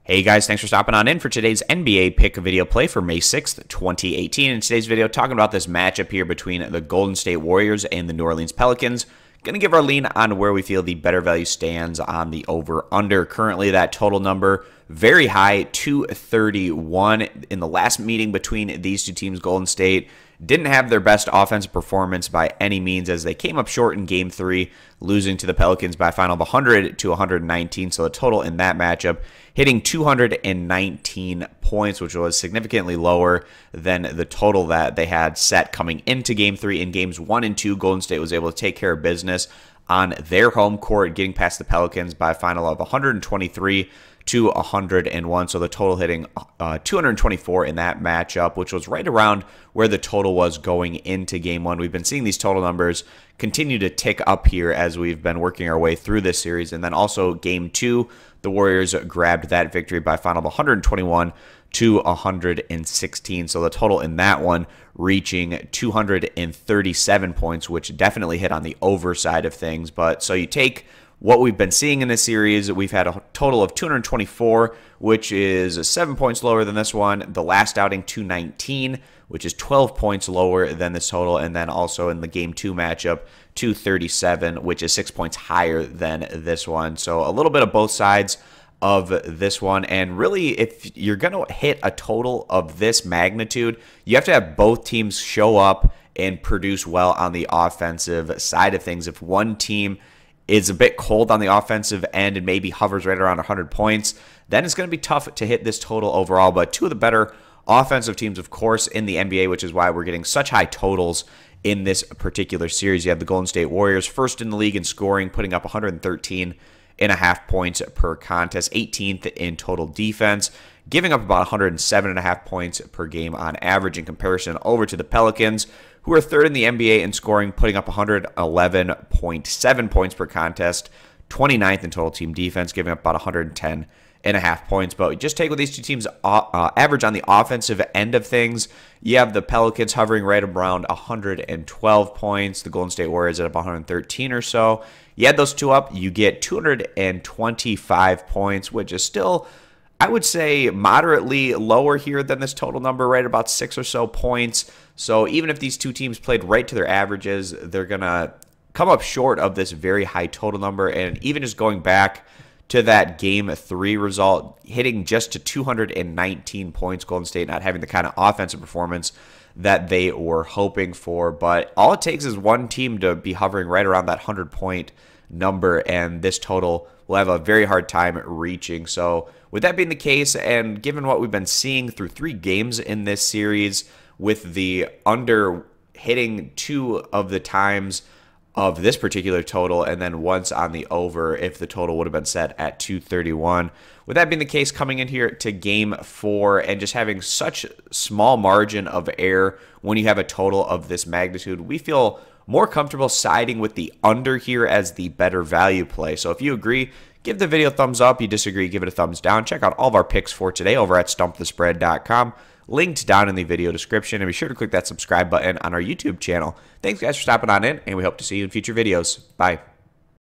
Hey guys, thanks for stopping on in for today's NBA pick video play for May 6th, 2018. In today's video, talking about this matchup here between the Golden State Warriors and the New Orleans Pelicans. Going to give our lean on where we feel the better value stands on the over-under. Currently, that total number very high, 231. In the last meeting between these two teams, Golden State didn't have their best offensive performance by any means as they came up short in Game 3, losing to the Pelicans by a final of 100 to 119. So the total in that matchup hitting 219 points, which was significantly lower than the total that they had set coming into Game 3. In Games 1 and 2, Golden State was able to take care of business on their home court, getting past the Pelicans by a final of 123 to 101. So the total hitting 224 in that matchup, which was right around where the total was going into Game 1. We've been seeing these total numbers continue to tick up here as we've been working our way through this series. And then also Game 2, the Warriors grabbed that victory by a final of 121 to 116. So the total in that one reaching 237 points, which definitely hit on the over side of things. But so you take what we've been seeing in this series, we've had a total of 224, which is 7 points lower than this one. The last outing, 219, which is 12 points lower than this total. And then also in the Game 2 matchup, 237, which is 6 points higher than this one. So a little bit of both sides of this one. And really, if you're going to hit a total of this magnitude, you have to have both teams show up and produce well on the offensive side of things. If one team is a bit cold on the offensive end and maybe hovers right around 100 points, then it's going to be tough to hit this total overall. But two of the better offensive teams, of course, in the NBA, which is why we're getting such high totals in this particular series. You have the Golden State Warriors, first in the league in scoring, putting up 113.5 points per contest, 18th in total defense, giving up about 107.5 points per game on average. In comparison over to the Pelicans, who are third in the NBA in scoring, putting up 111.7 points per contest, 29th in total team defense, giving up about 110.5 points. But just take what these two teams average on the offensive end of things. You have the Pelicans hovering right around 112 points. The Golden State Warriors at about 113 or so. You add those two up, you get 225 points, which is still, I would say, moderately lower here than this total number, right about 6 or so points. So even if these two teams played right to their averages, they're going to come up short of this very high total number. And even just going back to that Game 3 result, hitting just to 219 points, Golden State not having the kind of offensive performance that they were hoping for. But all it takes is one team to be hovering right around that 100-point number, and this total will have a very hard time reaching. So with that being the case, and given what we've been seeing through 3 games in this series, with the under hitting 2 of the times of this particular total, and then once on the over if the total would have been set at 231. With that being the case, coming in here to Game 4 and just having such small margin of error when you have a total of this magnitude, we feel more comfortable siding with the under here as the better value play. So if you agree, give the video a thumbs up. You disagree, give it a thumbs down. Check out all of our picks for today over at stumpthespread.com. Linked down in the video description, and be sure to click that subscribe button on our YouTube channel. Thanks guys for stopping on in, and we hope to see you in future videos. Bye.